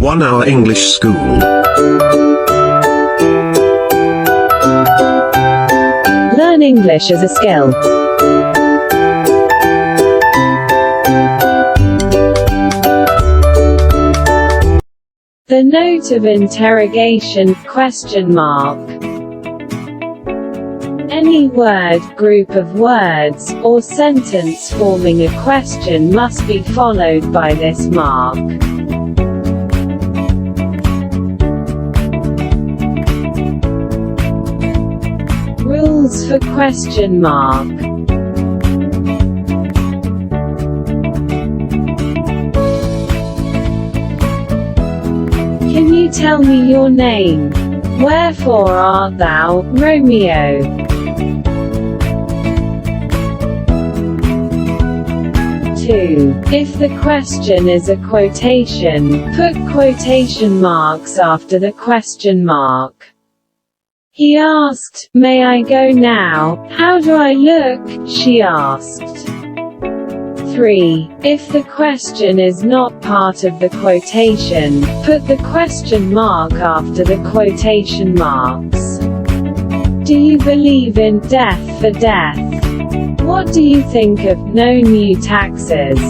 1 Hour English School. Learn English as a skill. The note of interrogation, ? Any word, group of words, or sentence forming a question must be followed by this mark. Rules for ? Can you tell me your name? Wherefore art thou, Romeo? 2. If the question is a quotation, put quotation marks after the question mark. He asked, "May I go now? How do I look?" she asked. 3. If the question is not part of the quotation, put the question mark after the quotation marks. Do you believe in death for death? What do you think of no new taxes?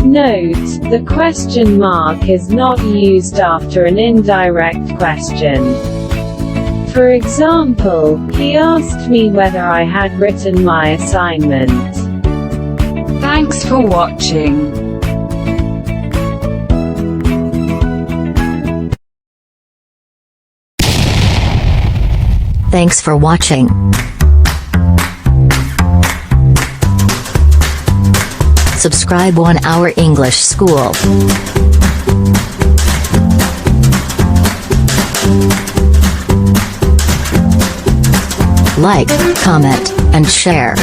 Note, the question mark is not used after an indirect question. For example, he asked me whether I had written my assignment. Thanks for watching. Thanks for watching. Subscribe 1 Hour English School. Like, comment, and share.